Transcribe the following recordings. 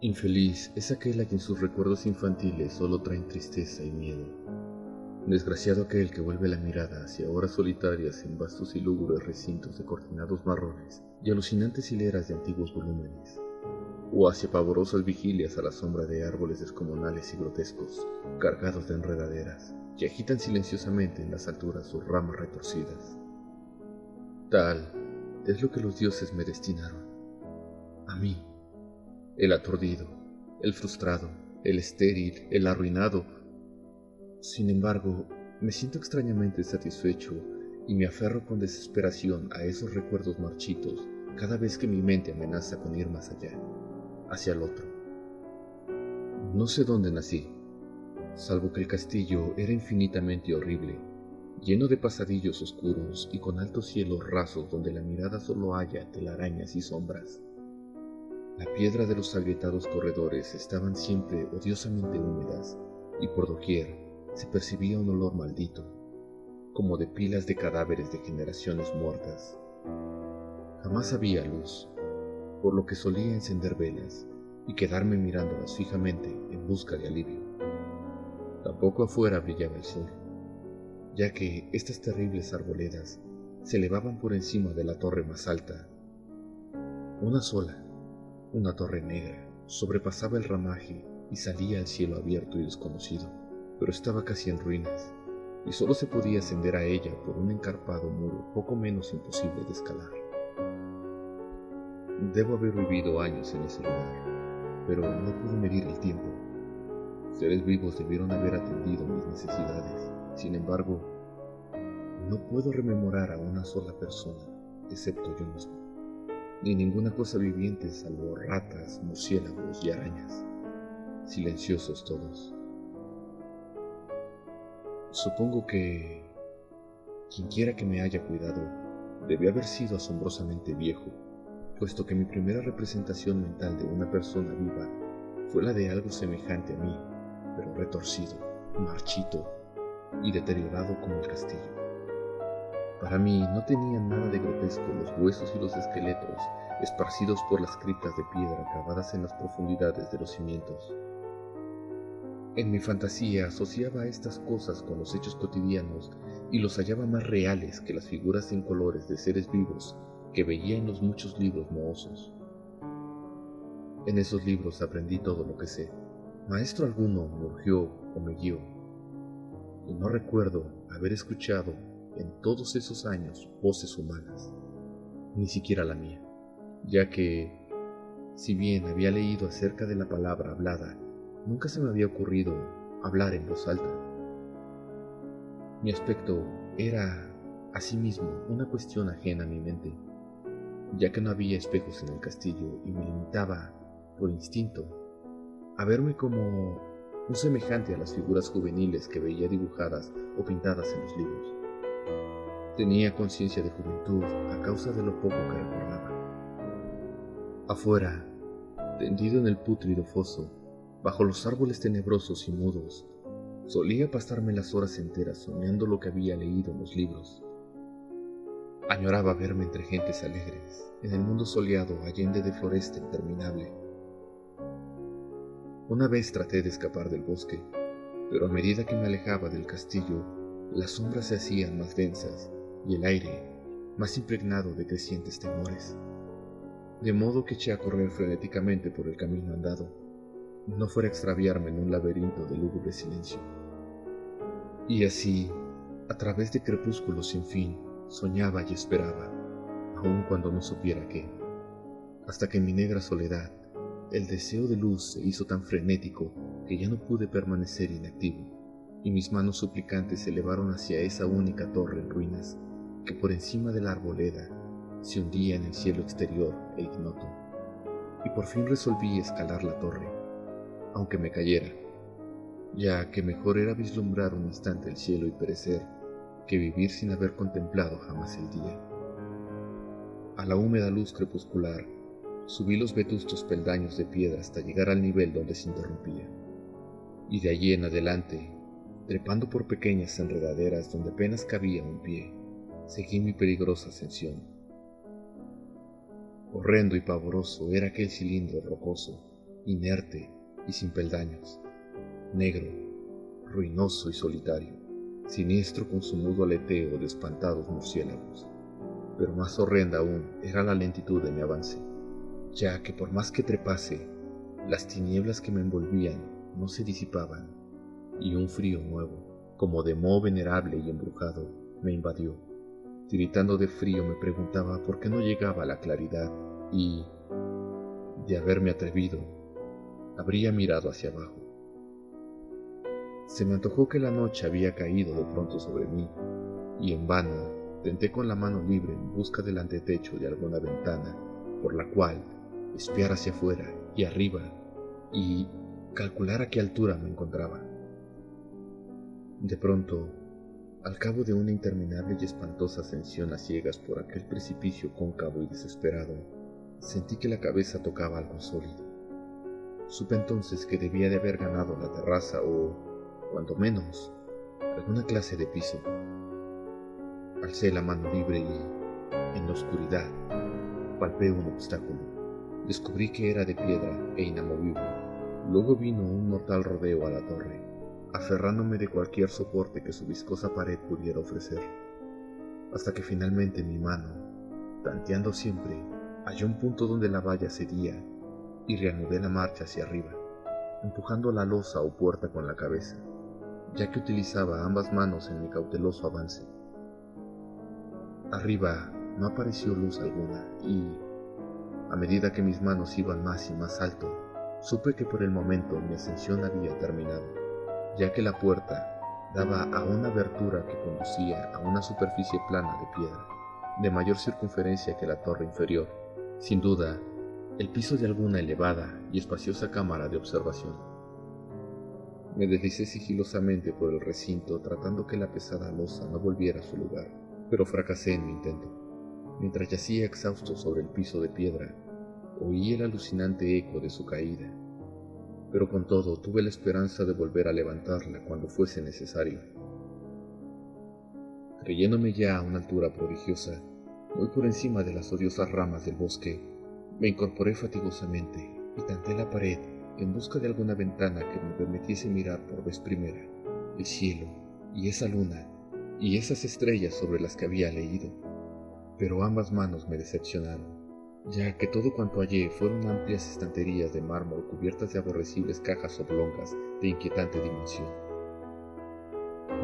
Infeliz es aquel a quien sus recuerdos infantiles solo traen tristeza y miedo. Desgraciado aquel que vuelve la mirada hacia horas solitarias en vastos y lúgubres recintos de cortinados marrones y alucinantes hileras de antiguos volúmenes, o hacia pavorosas vigilias a la sombra de árboles descomunales y grotescos, cargados de enredaderas, que agitan silenciosamente en las alturas sus ramas retorcidas. Tal es lo que los dioses me destinaron. A mí, el aturdido, el frustrado, el estéril, el arruinado. Sin embargo, me siento extrañamente satisfecho y me aferro con desesperación a esos recuerdos marchitos cada vez que mi mente amenaza con ir más allá, hacia el otro. No sé dónde nací, salvo que el castillo era infinitamente horrible, lleno de pasadillos oscuros y con altos cielos rasos donde la mirada solo halla telarañas y sombras. La piedra de los agrietados corredores estaban siempre odiosamente húmedas y por doquier se percibía un olor maldito, como de pilas de cadáveres de generaciones muertas. Jamás había luz, por lo que solía encender velas y quedarme mirándolas fijamente en busca de alivio. Tampoco afuera brillaba el sol, ya que estas terribles arboledas se elevaban por encima de la torre más alta. Una sola, una torre negra, sobrepasaba el ramaje y salía al cielo abierto y desconocido, pero estaba casi en ruinas, y solo se podía ascender a ella por un encarpado muro poco menos imposible de escalar. Debo haber vivido años en ese lugar, pero no pude medir el tiempo. Seres vivos debieron haber atendido mis necesidades. Sin embargo, no puedo rememorar a una sola persona, excepto yo mismo, ni ninguna cosa viviente salvo ratas, murciélagos y arañas, silenciosos todos. Supongo que quienquiera que me haya cuidado debió haber sido asombrosamente viejo, puesto que mi primera representación mental de una persona viva fue la de algo semejante a mí, pero retorcido, marchito y deteriorado como el castillo. Para mí no tenían nada de grotesco los huesos y los esqueletos esparcidos por las criptas de piedra cavadas en las profundidades de los cimientos. En mi fantasía asociaba estas cosas con los hechos cotidianos y los hallaba más reales que las figuras en colores de seres vivos que veía en los muchos libros mohosos. En esos libros aprendí todo lo que sé. Maestro alguno me urgió o me guió, y no recuerdo haber escuchado en todos esos años voces humanas, ni siquiera la mía, ya que, si bien había leído acerca de la palabra hablada, nunca se me había ocurrido hablar en voz alta. Mi aspecto era, asimismo, una cuestión ajena a mi mente, ya que no había espejos en el castillo y me limitaba, por instinto, a verme como un semejante a las figuras juveniles que veía dibujadas o pintadas en los libros. Tenía conciencia de juventud a causa de lo poco que recordaba. Afuera, tendido en el pútrido foso, bajo los árboles tenebrosos y mudos, solía pasarme las horas enteras soñando lo que había leído en los libros. Añoraba verme entre gentes alegres, en el mundo soleado allende de floresta interminable. Una vez traté de escapar del bosque, pero a medida que me alejaba del castillo, las sombras se hacían más densas y el aire más impregnado de crecientes temores, de modo que eché a correr frenéticamente por el camino andado, no fuera a extraviarme en un laberinto de lúgubre silencio. Y así, a través de crepúsculos sin fin, soñaba y esperaba, aun cuando no supiera qué, hasta que en mi negra soledad el deseo de luz se hizo tan frenético que ya no pude permanecer inactivo, y mis manos suplicantes se elevaron hacia esa única torre en ruinas que por encima de la arboleda se hundía en el cielo exterior e ignoto, y por fin resolví escalar la torre, aunque me cayera, ya que mejor era vislumbrar un instante el cielo y perecer que vivir sin haber contemplado jamás el día. A la húmeda luz crepuscular subí los vetustos peldaños de piedra hasta llegar al nivel donde se interrumpía, y de allí en adelante, trepando por pequeñas enredaderas donde apenas cabía un pie, seguí mi peligrosa ascensión. Horrendo y pavoroso era aquel cilindro rocoso, inerte y sin peldaños, negro, ruinoso y solitario, siniestro con su mudo aleteo de espantados murciélagos. Pero más horrenda aún era la lentitud de mi avance, ya que por más que trepase, las tinieblas que me envolvían no se disipaban, y un frío nuevo, como de moho venerable y embrujado, me invadió. Tiritando de frío me preguntaba por qué no llegaba la claridad y, de haberme atrevido, habría mirado hacia abajo. Se me antojó que la noche había caído de pronto sobre mí, y en vano tenté con la mano libre en busca del antetecho de alguna ventana por la cual espiar hacia afuera y arriba y calcular a qué altura me encontraba. De pronto, al cabo de una interminable y espantosa ascensión a ciegas por aquel precipicio cóncavo y desesperado, sentí que la cabeza tocaba algo sólido. Supe entonces que debía de haber ganado la terraza o, cuando menos, alguna clase de piso. Alcé la mano libre y, en la oscuridad, palpé un obstáculo. Descubrí que era de piedra e inamovible. Luego vino un mortal rodeo a la torre, aferrándome de cualquier soporte que su viscosa pared pudiera ofrecer, hasta que finalmente mi mano, tanteando siempre, halló un punto donde la valla cedía y reanudé la marcha hacia arriba, empujando la losa o puerta con la cabeza, ya que utilizaba ambas manos en mi cauteloso avance. Arriba no apareció luz alguna y, a medida que mis manos iban más y más alto, supe que por el momento mi ascensión había terminado, ya que la puerta daba a una abertura que conducía a una superficie plana de piedra, de mayor circunferencia que la torre inferior, sin duda, el piso de alguna elevada y espaciosa cámara de observación. Me deslicé sigilosamente por el recinto tratando que la pesada losa no volviera a su lugar, pero fracasé en mi intento. Mientras yacía exhausto sobre el piso de piedra, oí el alucinante eco de su caída, pero con todo tuve la esperanza de volver a levantarla cuando fuese necesario. Creyéndome ya a una altura prodigiosa, muy por encima de las odiosas ramas del bosque, me incorporé fatigosamente y tanteé la pared en busca de alguna ventana que me permitiese mirar por vez primera el cielo y esa luna y esas estrellas sobre las que había leído. Pero ambas manos me decepcionaron, ya que todo cuanto hallé fueron amplias estanterías de mármol cubiertas de aborrecibles cajas oblongas de inquietante dimensión.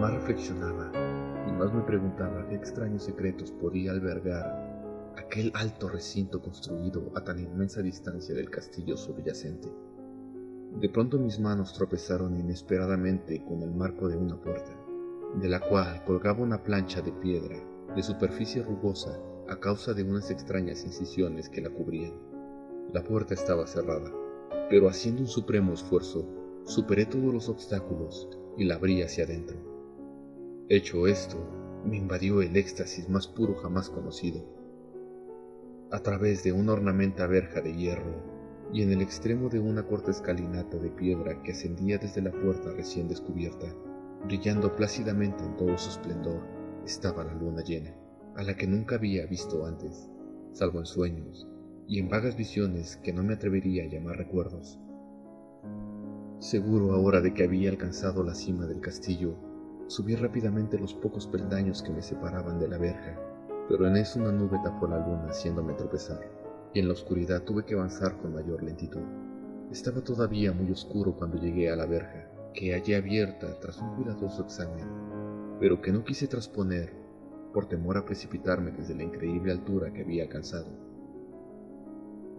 Más reflexionaba y más me preguntaba qué extraños secretos podía albergar aquel alto recinto construido a tan inmensa distancia del castillo subyacente. De pronto mis manos tropezaron inesperadamente con el marco de una puerta, de la cual colgaba una plancha de piedra de superficie rugosa a causa de unas extrañas incisiones que la cubrían. La puerta estaba cerrada, pero haciendo un supremo esfuerzo, superé todos los obstáculos y la abrí hacia adentro. Hecho esto, me invadió el éxtasis más puro jamás conocido. A través de una ornamenta verja de hierro y en el extremo de una corta escalinata de piedra que ascendía desde la puerta recién descubierta, brillando plácidamente en todo su esplendor, estaba la luna llena, a la que nunca había visto antes, salvo en sueños y en vagas visiones que no me atrevería a llamar recuerdos. Seguro ahora de que había alcanzado la cima del castillo, subí rápidamente los pocos peldaños que me separaban de la verja, pero en eso una nube tapó la luna haciéndome tropezar, y en la oscuridad tuve que avanzar con mayor lentitud. Estaba todavía muy oscuro cuando llegué a la verja, que hallé abierta tras un cuidadoso examen, pero que no quise trasponer por temor a precipitarme desde la increíble altura que había alcanzado.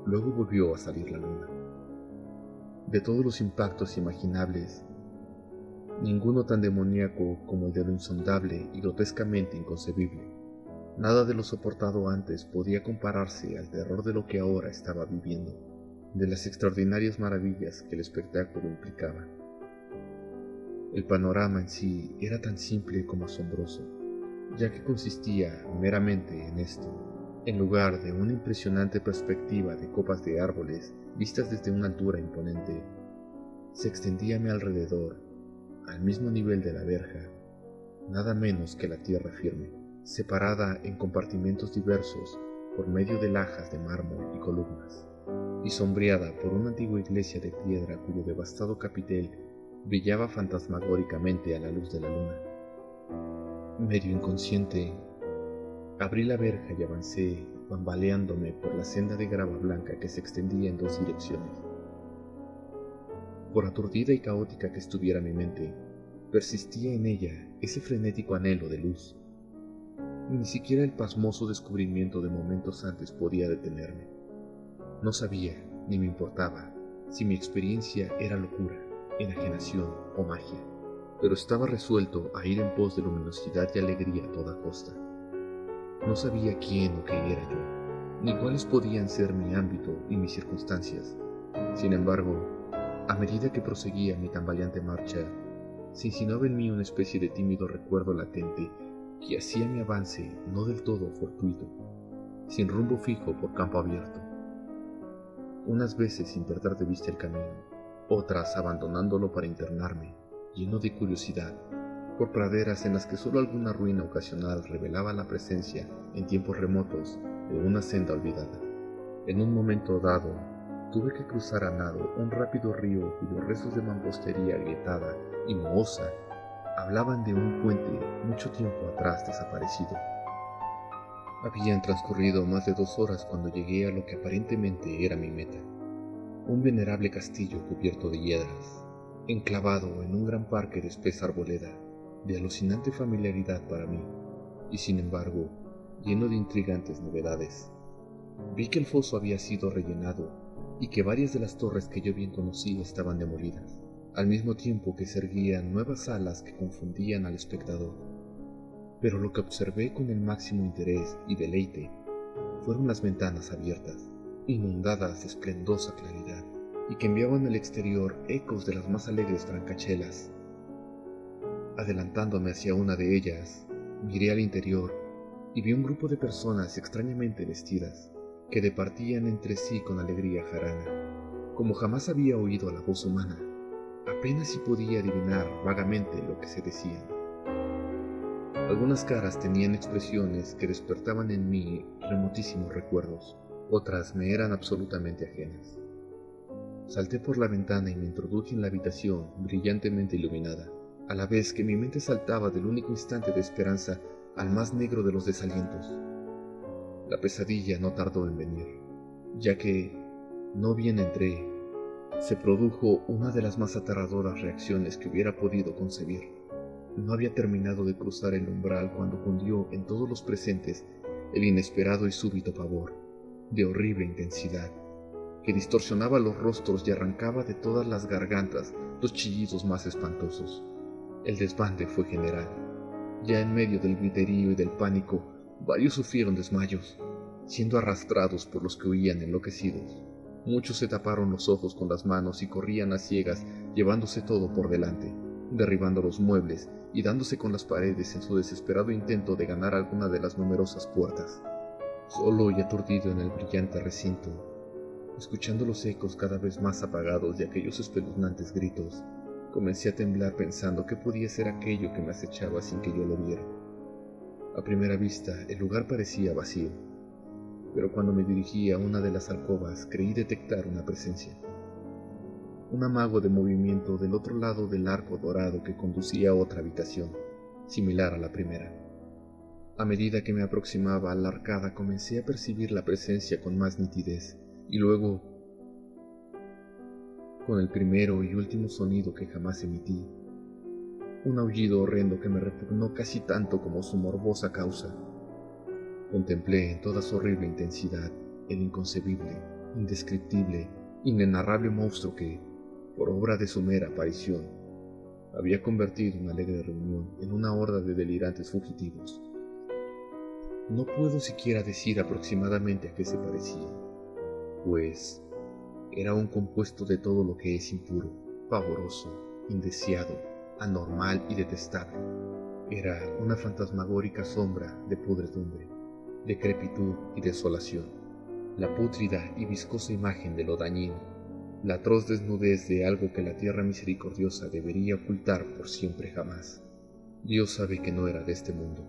Luego volvió a salir la luna. De todos los impactos imaginables, ninguno tan demoníaco como el de lo insondable y grotescamente inconcebible. Nada de lo soportado antes podía compararse al terror de lo que ahora estaba viviendo, de las extraordinarias maravillas que el espectáculo implicaba. El panorama en sí era tan simple como asombroso, ya que consistía meramente en esto: en lugar de una impresionante perspectiva de copas de árboles vistas desde una altura imponente, se extendía a mi alrededor, al mismo nivel de la verja, nada menos que la tierra firme, separada en compartimentos diversos por medio de lajas de mármol y columnas. y sombreada por una antigua iglesia de piedra cuyo devastado capitel brillaba fantasmagóricamente a la luz de la luna. Medio inconsciente, abrí la verja y avancé, bambaleándome por la senda de grava blanca que se extendía en dos direcciones. Por aturdida y caótica que estuviera mi mente, persistía en ella ese frenético anhelo de luz. Ni siquiera el pasmoso descubrimiento de momentos antes podía detenerme. No sabía, ni me importaba, si mi experiencia era locura, enajenación o magia, pero estaba resuelto a ir en pos de luminosidad y alegría a toda costa. No sabía quién o qué era yo, ni cuáles podían ser mi ámbito y mis circunstancias. Sin embargo, a medida que proseguía mi tambaleante marcha, se insinuaba en mí una especie de tímido recuerdo latente que hacía mi avance no del todo fortuito, sin rumbo fijo por campo abierto. Unas veces sin perder de vista el camino, otras abandonándolo para internarme, lleno de curiosidad, por praderas en las que solo alguna ruina ocasional revelaba la presencia, en tiempos remotos, de una senda olvidada. En un momento dado, tuve que cruzar a nado un rápido río cuyos restos de mampostería agrietada y mohosa hablaban de un puente mucho tiempo atrás desaparecido. Habían transcurrido más de 2 horas cuando llegué a lo que aparentemente era mi meta, un venerable castillo cubierto de hiedras, enclavado en un gran parque de espesa arboleda, de alucinante familiaridad para mí, y sin embargo, lleno de intrigantes novedades. Vi que el foso había sido rellenado y que varias de las torres que yo bien conocía estaban demolidas, al mismo tiempo que se erguían nuevas alas que confundían al espectador. Pero lo que observé con el máximo interés y deleite fueron las ventanas abiertas, inundadas de esplendosa claridad, y que enviaban al exterior ecos de las más alegres francachelas. Adelantándome hacia una de ellas, miré al interior y vi un grupo de personas extrañamente vestidas, que departían entre sí con alegría jarana. Como jamás había oído la voz humana, apenas si podía adivinar vagamente lo que se decían. Algunas caras tenían expresiones que despertaban en mí remotísimos recuerdos, otras me eran absolutamente ajenas. Salté por la ventana y me introduje en la habitación brillantemente iluminada, a la vez que mi mente saltaba del único instante de esperanza al más negro de los desalientos. La pesadilla no tardó en venir, ya que, no bien entré, se produjo una de las más aterradoras reacciones que hubiera podido concebir. No había terminado de cruzar el umbral cuando cundió en todos los presentes el inesperado y súbito pavor, de horrible intensidad, que distorsionaba los rostros y arrancaba de todas las gargantas los chillidos más espantosos. El desbande fue general. Ya en medio del griterío y del pánico, varios sufrieron desmayos, siendo arrastrados por los que huían enloquecidos. Muchos se taparon los ojos con las manos y corrían a ciegas, llevándose todo por delante, derribando los muebles y dándose con las paredes en su desesperado intento de ganar alguna de las numerosas puertas. Solo y aturdido en el brillante recinto, escuchando los ecos cada vez más apagados de aquellos espeluznantes gritos, comencé a temblar pensando qué podía ser aquello que me acechaba sin que yo lo viera. A primera vista, el lugar parecía vacío, pero cuando me dirigí a una de las alcobas creí detectar una presencia. Un amago de movimiento del otro lado del arco dorado que conducía a otra habitación, similar a la primera. A medida que me aproximaba a la arcada comencé a percibir la presencia con más nitidez, y luego, con el primero y último sonido que jamás emití, un aullido horrendo que me repugnó casi tanto como su morbosa causa. Contemplé en toda su horrible intensidad el inconcebible, indescriptible, inenarrable monstruo que, por obra de su mera aparición, había convertido una alegre reunión en una horda de delirantes fugitivos. No puedo siquiera decir aproximadamente a qué se parecía, pues era un compuesto de todo lo que es impuro, pavoroso, indeseado, anormal y detestable. Era una fantasmagórica sombra de pudredumbre, decrepitud y desolación, la pútrida y viscosa imagen de lo dañino, la atroz desnudez de algo que la tierra misericordiosa debería ocultar por siempre jamás. Dios sabe que no era de este mundo,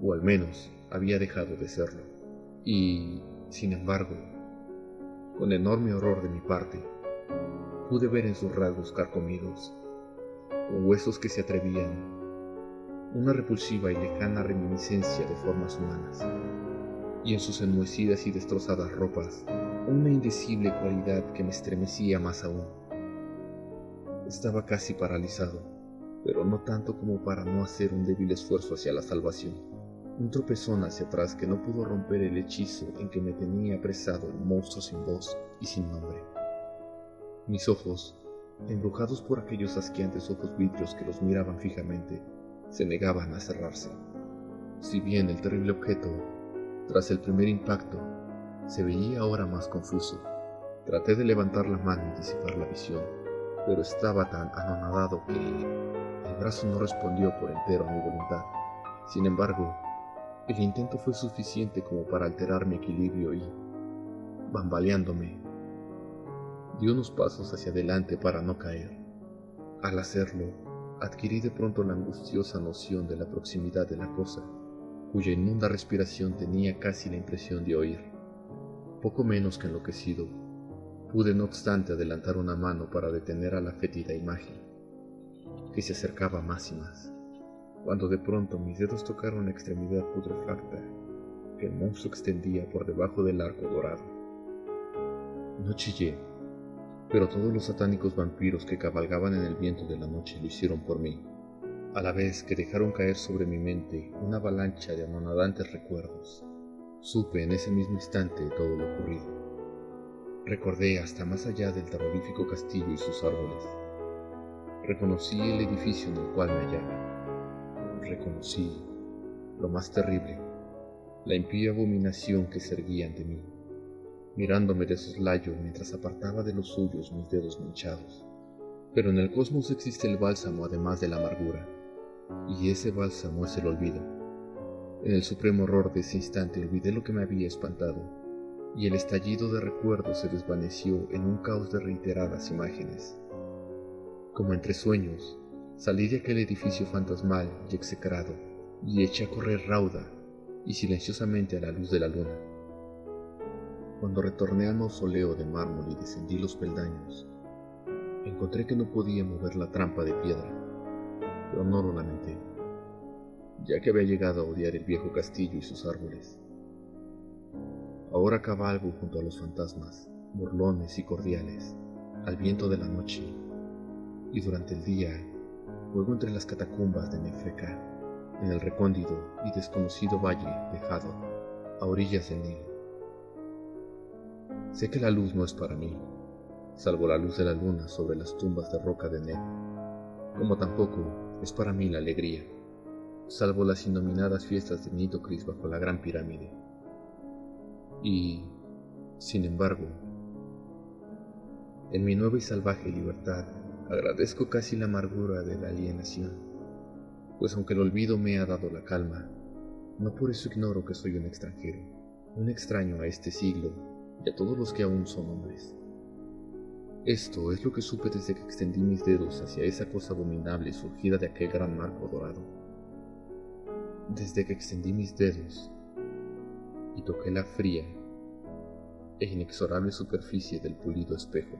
o al menos había dejado de serlo, y, sin embargo, Con enorme horror de mi parte, pude ver en sus rasgos carcomidos, con huesos que se atrevían, una repulsiva y lejana reminiscencia de formas humanas, y en sus enmohecidas y destrozadas ropas, una indecible cualidad que me estremecía más aún. Estaba casi paralizado, pero no tanto como para no hacer un débil esfuerzo hacia la salvación, un tropezón hacia atrás que no pudo romper el hechizo en que me tenía apresado el monstruo sin voz y sin nombre. Mis ojos, embrujados por aquellos asqueantes ojos vidrios que los miraban fijamente, se negaban a cerrarse. Si bien el terrible objeto, tras el primer impacto, se veía ahora más confuso, traté de levantar la mano y disipar la visión, pero estaba tan anonadado que el brazo no respondió por entero a mi voluntad. Sin embargo, el intento fue suficiente como para alterar mi equilibrio y, bambaleándome, di unos pasos hacia adelante para no caer. Al hacerlo, adquirí de pronto la angustiosa noción de la proximidad de la cosa, cuya inmunda respiración tenía casi la impresión de oír. Poco menos que enloquecido, pude no obstante adelantar una mano para detener a la fétida imagen, que se acercaba más y más, cuando de pronto mis dedos tocaron la extremidad putrefacta que el monstruo extendía por debajo del arco dorado. No chillé, pero todos los satánicos vampiros que cabalgaban en el viento de la noche lo hicieron por mí, a la vez que dejaron caer sobre mi mente una avalancha de anonadantes recuerdos. Supe en ese mismo instante todo lo ocurrido. Recordé hasta más allá del terrorífico castillo y sus árboles. Reconocí el edificio en el cual me hallaba. Reconocí, lo más terrible, la impía abominación que se erguía ante mí, mirándome de soslayo mientras apartaba de los suyos mis dedos manchados. Pero en el cosmos existe el bálsamo además de la amargura, y ese bálsamo es el olvido. En el supremo horror de ese instante olvidé lo que me había espantado, y el estallido de recuerdos se desvaneció en un caos de reiteradas imágenes. Como entre sueños, salí de aquel edificio fantasmal y execrado, y eché a correr rauda y silenciosamente a la luz de la luna. Cuando retorné al mausoleo de mármol y descendí los peldaños, encontré que no podía mover la trampa de piedra, pero no lo lamenté, ya que había llegado a odiar el viejo castillo y sus árboles. Ahora cabalgo junto a los fantasmas, burlones y cordiales, al viento de la noche, y durante el día juego entre las catacumbas de Nefreka, en el recóndito y desconocido valle de Hador, a orillas del Nilo. Sé que la luz no es para mí, salvo la luz de la luna sobre las tumbas de roca de Neb, como tampoco es para mí la alegría, salvo las innominadas fiestas de Nitocris bajo la gran pirámide. Y, sin embargo, en mi nueva y salvaje libertad, agradezco casi la amargura de la alienación, pues aunque el olvido me ha dado la calma, no por eso ignoro que soy un extranjero, un extraño a este siglo y a todos los que aún son hombres. Esto es lo que supe desde que extendí mis dedos hacia esa cosa abominable surgida de aquel gran marco dorado. Desde que extendí mis dedos y toqué la fría e inexorable superficie del pulido espejo.